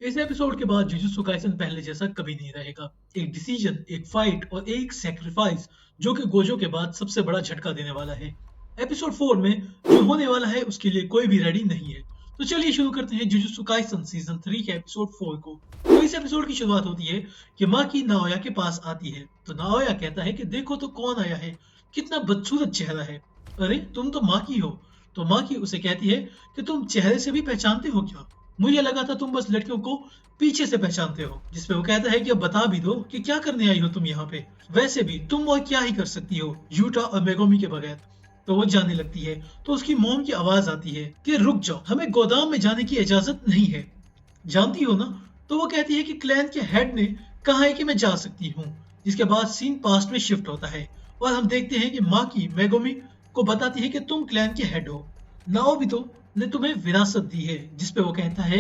इस एपिसोड के बाद जुजुत्सु काइसन पहले जैसा कभी नहीं रहेगा। एक डिसीजन, एक फाइट और एक सैक्रिफाइस जो कि गोजो के बाद सबसे बड़ा झटका देने वाला है। एपिसोड 4 में जो होने वाला है उसके लिए कोई भी रेडी नहीं है। तो चलिए शुरू करते हैं जुजुत्सु काइसन सीजन 3 के एपिसोड 4 को। तो इस एपिसोड की शुरुआत होती है कि माकी नाओया के पास आती है। तो नाओया कहता है कि देखो तो कौन आया है, कितना बदसूरत चेहरा है। अरे तुम तो माकी हो। तो माकी उसे कहती है कि तुम चेहरे से भी पहचानते हो क्या? मुझे लगा था तुम बस लड़कियों को पीछे से पहचानते हो। जिसपे वो कहता है कि अब बता भी दो कि क्या करने आई हो तुम यहाँ पे। वैसे भी तुम और क्या ही कर सकती हो यूटा और मेगोमी के बगैर। तो वो जाने लगती है तो उसकी मॉम की आवाज आती है कि रुक जाओ, हमें गोदाम में जाने की इजाजत नहीं है, जानती हो ना। तो वो कहती है कि क्लैन के हेड ने कहा है कि मैं जा सकती हूँ। जिसके बाद सीन पास्ट में शिफ्ट होता है और हम देखते हैं कि माँ की मेगोमी को बताती है कि तुम क्लैन के हेड हो। नाओबितो ने तुम्हें विरासत दी है। जिसपे वो कहता है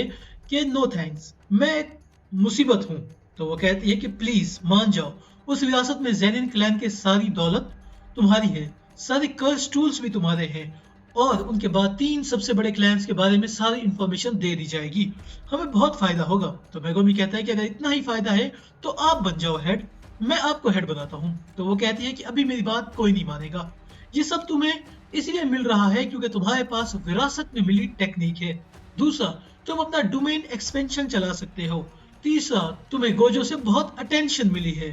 कि नो थैंक्स, मैं एक मुसीबत हूँ। तो वो कहती है कि प्लीज मान जाओ, उस विरासत में जेनिन क्लैन के सारी दौलत तुम्हारी है, सारे कर्स टूल्स भी तुम्हारे हैं और उनके बाद 3 सबसे बड़े क्लैंस के बारे में सारी इंफॉर्मेशन दे दी जाएगी। हमें बहुत फायदा होगा। तो मेगोमी कहता है कि अगर इतना ही फायदा है तो आप बन जाओ हेड, मैं आपको हेड बनाता हूँ। तो वो कहती है कि अभी मेरी बात कोई नहीं मानेगा। ये सब तुम्हें इसलिए मिल रहा है क्योंकि तुम्हारे पास विरासत में मिली टेक्निक है। दूसरा, तुम अपना डोमेन एक्सपेंशन चला सकते हो। तीसरा, तुम्हें गोजो से बहुत अटेंशन मिली है।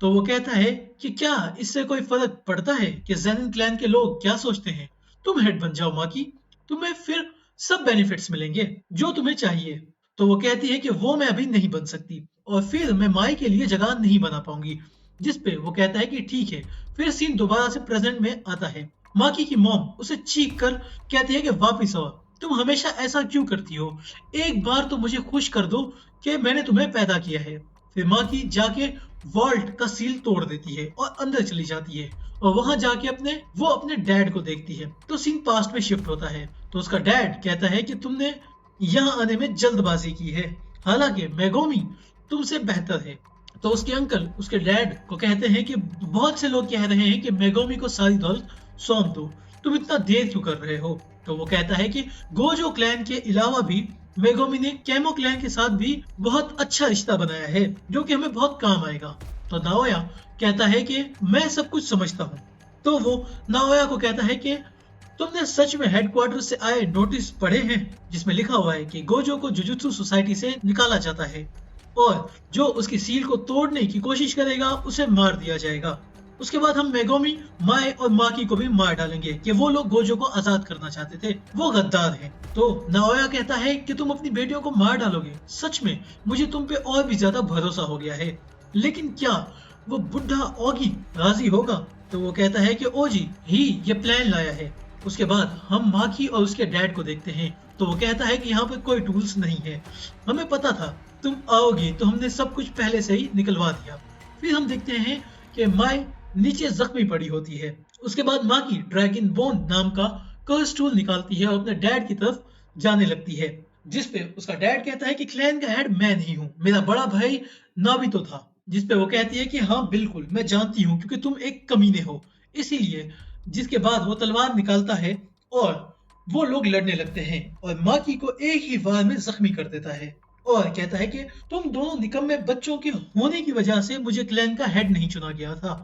तो वो कहता है कि क्या इससे कोई फर्क पड़ता है कि जेनिन क्लैन के लोग क्या सोचते हैं। तुम हेड बन जाओ माकी, तुम्हें फिर सब बेनिफिट्स मिलेंगे जो तुम्हें चाहिए। तो वो कहती है कि वो मैं अभी नहीं बन सकती और फिर मैं माई के लिए जगह नहीं बना पाऊंगी। जिसपे वो कहता है कि ठीक है। फिर सीन दोबारा से प्रेजेंट में आता है। माकी की मॉम उसे चीख कर कहती है कि वापिस आओ, तुम हमेशा ऐसा क्यों करती हो, एक बार तो मुझे खुश कर दो कि मैंने तुम्हें पैदा किया है। फिर माकी जाके वॉल्ट का सील तोड़ देती है और अंदर चली जाती है और वहां जाके अपने डैड को देखती है। तो सीन पास्ट में शिफ्ट होता है। तो उसका डैड कहता है कि तुमने यहाँ आने में जल्दबाजी की है, हालांकि मेगोमी तुमसे बेहतर है। तो उसके अंकल उसके डैड को कहते हैं कि बहुत से लोग कह रहे हैं कि मेगोमी को सारी दौलत सौंप दो, तुम इतना देर क्यों कर रहे हो। तो वो कहता है कि गोजो क्लैन के अलावा भी मेगोमी ने कैमो क्लैन के साथ भी बहुत अच्छा रिश्ता बनाया है जो कि हमें बहुत काम आएगा। तो नाओया कहता है कि मैं सब कुछ समझता हूँ। तो वो नाओया को कहता है कि तुमने सच में हेडक्वार्टर से आए नोटिस पढ़े हैं जिसमें लिखा हुआ है कि गोजो को जुजुत्सु सोसाइटी से निकाला जाता है और जो उसकी सील को तोड़ने की कोशिश करेगा उसे मार दिया जाएगा। उसके बाद हम मेगोमी, माए और माकी को भी मार डालेंगे कि वो लोग गोजो को आजाद करना चाहते थे, वो गद्दार हैं। तो नाओया कहता है कि तुम अपनी बेटियों को मार डालोगे, सच में मुझे तुम पे और भी ज्यादा भरोसा हो गया है। लेकिन क्या वो बुढ़ा ओगी राजी होगा। तो वो कहता है कि ओजी ही ये प्लान लाया है। उसके बाद हम माकी और उसके डैड को देखते हैं। तो वो कहता है कि यहाँ पे कोई टूल्स नहीं है, हमें पता था तुम आओगी तो हमने सब कुछ पहले से ही निकलवा दिया। फिर हम देखते हैं कि माई नीचे जख्मी पड़ी होती है। उसके बाद माकी ड्रैगन बोन नाम का कर्स टूल निकालती है और अपने डैड की तरफ जाने लगती है। जिसपे उसका डैड कहता है कि क्लैन का हेड मैं नहीं हूँ, मेरा बड़ा भाई नाबितो था। जिसपे वो कहती है कि हाँ बिल्कुल मैं जानती हूँ क्योंकि तुम एक कमीने हो, इसीलिए। जिसके बाद वो तलवार निकालता है और वो लोग लड़ने लगते हैं और माकी को एक ही वार में जख्मी कर देता है और कहता है कि तुम दोनों निकम्मे बच्चों के होने की वजह से मुझे क्लैन का हेड नहीं चुना गया था।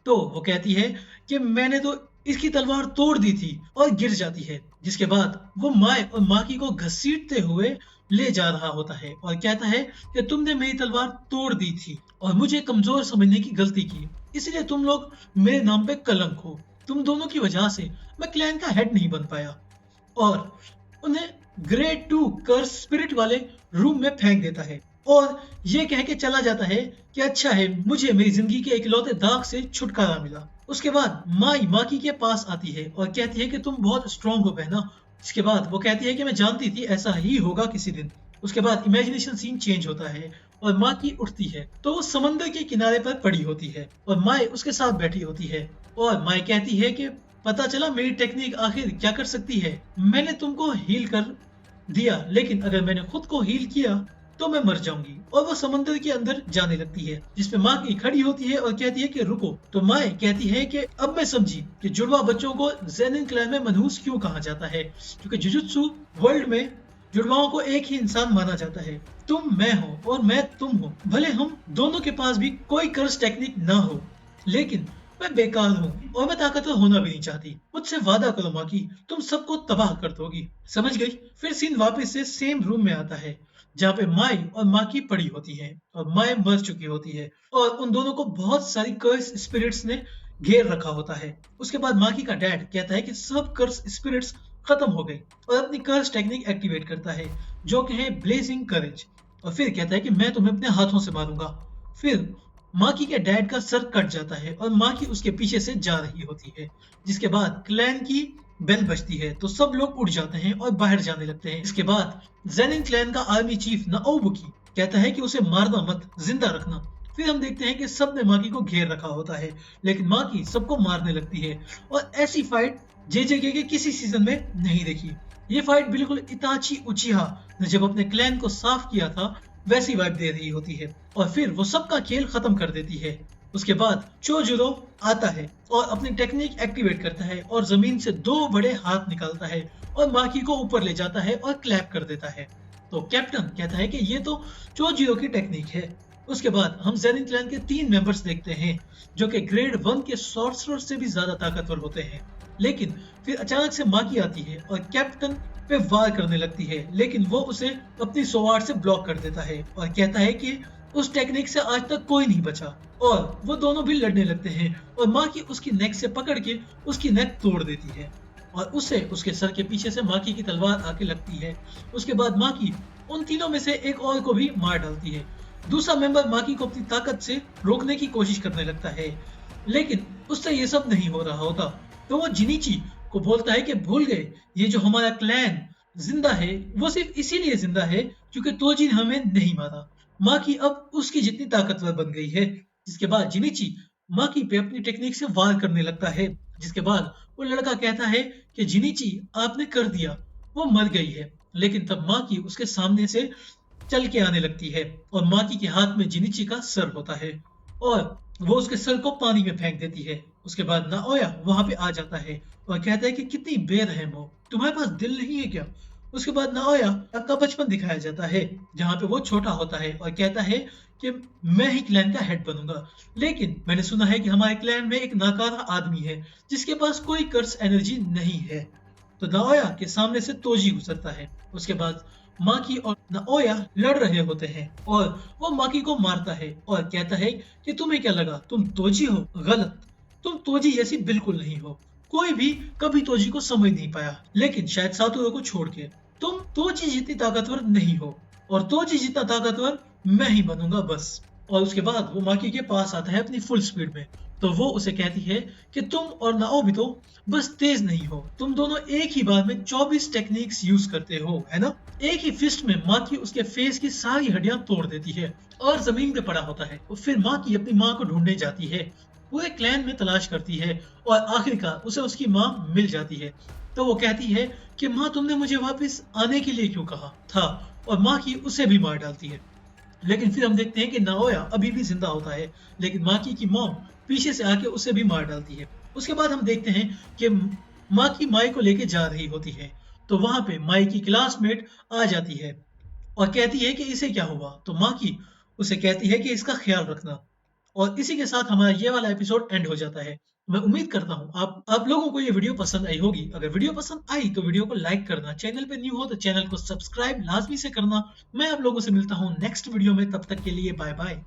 तो वो कहती है कि मैंने तो इसकी तलवार तोड़ दी थी और गिर जाती है। जिसके बाद वो माए और माकी को घसीटते हुए ले जा रहा होता है और कहता है कि तुमने मेरी तलवार तोड़ दी थी और मुझे कमजोर समझने की गलती की, इसलिए तुम लोग मेरे नाम पे कलंक हो। तुम दोनों की वजह से मैं क्लैन का हेड नहीं बन पाया और उन्हें ग्रेड 2 कर्स स्पिरिट वाले रूम में फेंक देता है और ये कह के चला जाता है कि अच्छा है मुझे मेरी जिंदगी के इकलौते दाग से छुटकारा मिला। उसके बाद माई माकी के पास आती है और कहती है कि तुम बहुत स्ट्रांग हो बहना। इसके बाद वो कहती है कि मैं जानती थी ऐसा ही होगा किसी दिन। उसके बाद इमेजिनेशन सीन चेंज होता है और माकी उठती है तो वो समंदर के किनारे पर पड़ी होती है और माई उसके साथ बैठी होती है और माई कहती है कि पता चला मेरी टेक्निक आखिर क्या कर सकती है। मैंने तुमको हील कर दिया लेकिन अगर मैंने खुद को हील किया तो मैं मर जाऊंगी। और वो समंदर के अंदर जाने लगती है जिसपे माँ की खड़ी होती है और कहती है कि रुको। तो माँ कहती है कि अब मैं समझी कि जुड़वा बच्चों को जेनिन क्लैन में मनहूस क्यों कहा जाता है, क्योंकि जुजुत्सु वर्ल्ड में जुड़वाओं को एक ही इंसान माना जाता है। तुम मैं हो और मैं तुम हो। भले हम दोनों के पास भी कोई कर्स टेक्निक ना हो, लेकिन मैं बेकार हूँ और मैं ताकतवर होना भी नहीं चाहती। मुझसे वादा करो माकी, तुम सबको तबाह कर दोगी। समझ गई? फिर सीन वापस से सेम रूम में आता है जहाँ पे माई और माकी पड़ी होती है और माई मर चुकी होती है और उन दोनों को बहुत सारी कर्स स्पिरिट्स ने घेर रखा होता है। उसके बाद माकी का डैड कहता है कि सब कर्स स्पिरिट्स खत्म हो गई और अपनी कर्स टेक्निक एक्टिवेट करता है जो कि है ब्लेजिंग करेज, और फिर कहता है कि मैं तुम्हें अपने हाथों से मारूंगा। फिर माकी के डैड का सर कट जाता है और माकी उसके पीछे से जा रही होती है, जिसके बाद क्लैन की बेल बजती है तो सब लोग उठ जाते हैं और बाहर जाने लगते हैं। इसके बाद जेनिन क्लैन का आर्मी चीफ नाओबुकी कहता है कि उसे मारना मत, जिंदा रखना। फिर हम देखते हैं कि सब ने माकी को घेर रखा होता है, लेकिन माकी सबको मारने लगती है और ऐसी फाइट जेजेके के किसी सीजन में नहीं देखी। ये फाइट बिल्कुल इताची उचिहा ने जब अपने क्लैन को साफ किया था वैसी वाइब दे रही होती है और फिर वो सबका खेल खत्म कर देती है। उसके बाद चोजुरो आता है और अपनी टेक्निक एक्टिवेट करता है और जमीन से दो बड़े हाथ निकालता है और माकी को ऊपर ले जाता है और क्लैप कर देता है। तो कैप्टन कहता है कि ये तो चोजिरो की टेक्निक है। उसके बाद हम जेनिन क्लैन के 3 मेंबर्स देखते हैं जो कि ग्रेड 1 के सॉर्सरर से भी ज्यादा ताकतवर होते हैं, लेकिन फिर अचानक से माकी आती है और कैप्टन पे वार करने लगती है, लेकिन वो उसे अपनी सोवार से ब्लॉक कर देता है और कहता है कि उस टेक्निक से आज तक कोई नहीं बचा, और वो दोनों भी लड़ने लगते हैं और माकी उसकी नेक से पकड़ के उसकी नेक तोड़ देती है और उसे उसके सर के पीछे से माकी की तलवार आके लगती है। उसके बाद माकी उन तीनों में से एक और को भी मार डालती है। दूसरा मेंबर माकी को अपनी ताकत से रोकने की कोशिश करने लगता है, लेकिन उससे ये सब नहीं हो रहा होता। तो वो जिनीची को बोलता है कि भूल गए, ये जो हमारा क्लैन जिंदा है वो सिर्फ इसीलिए जिंदा है क्योंकि तोजी ने हमें नहीं मारा। माकी अब उसकी जितनी ताकतवर बन गई है। जिसके बाद जिनीची माकी पे अपनी टेक्निक से वार करने लगता है। जिसके बाद वो लड़का कहता है कि जिनीची आपने कर दिया, वो मर गई है। लेकिन तब माकी उसके सामने से चल के आने लगती है और माकी के हाथ में जिनीची का सर होता है और वो उसके सर को पानी में फेंक देती है। उसके बाद नाओया वहां पे आ जाता है और कहता है कि कितनी बेरहम हो, तुम्हारे पास दिल नहीं है क्या? उसके बाद नाओया का बचपन दिखाया जाता है जहाँ पे वो छोटा होता है और कहता है कि मैं ही क्लैन का हेड बनूंगा, लेकिन मैंने सुना है कि हमारे क्लैन में एक नाकारा आदमी है जिसके पास कोई कर्स एनर्जी नहीं है। तो नाओया के सामने से तोजी गुजरता है। उसके बाद माकी और नाओया लड़ रहे होते हैं और वो माकी को मारता है और कहता है कि तुम्हें क्या लगा तुम तोजी हो? गलत, तुम तोजी जैसी बिल्कुल नहीं हो। कोई भी कभी तोजी को समझ नहीं पाया, लेकिन शायद सातोरो को छोड़ के। तुम तोजी जितनी ताकतवर नहीं हो और तोजी जितना ताकतवर मैं ही बनूंगा बस। और उसके बाद वो माकी के पास आता है अपनी फुल स्पीड में। तो वो उसे कहती है कि तुम और नाओबितो बस तेज नहीं हो, तुम दोनों एक ही बार में 24 टेक्निक्स यूज करते हो, है ना? एक ही फिस्ट में माकी उसके फेस की सारी हड्डियां तोड़ देती है और जमीन पे पड़ा होता है। और फिर माकी अपनी माँ को ढूंढने जाती है, पूरे क्लैन में तलाश करती है और आखिरकार उसे उसकी माँ मिल जाती है। तो वो कहती है कि माँ तुमने मुझे वापस आने के लिए क्यों कहा था, और माकी उसे भी मार डालती है। लेकिन फिर हम देखते हैं कि नाओया अभी भी जिंदा होता है, लेकिन माकी की मॉम पीछे से आके उसे भी मार डालती है। उसके बाद हम देखते हैं कि माकी माई को लेके जा रही होती है, तो वहां पे माई की क्लासमेट आ जाती है और कहती है कि इसे क्या हुआ। तो माकी उसे कहती है कि इसका ख्याल रखना। और इसी के साथ हमारा ये वाला एपिसोड एंड हो जाता है। मैं उम्मीद करता हूँ आप लोगों को ये वीडियो पसंद आई होगी। अगर वीडियो पसंद आई तो वीडियो को लाइक करना, चैनल पे न्यू हो तो चैनल को सब्सक्राइब लाजमी से करना। मैं आप लोगों से मिलता हूँ नेक्स्ट वीडियो में, तब तक के लिए बाय बाय।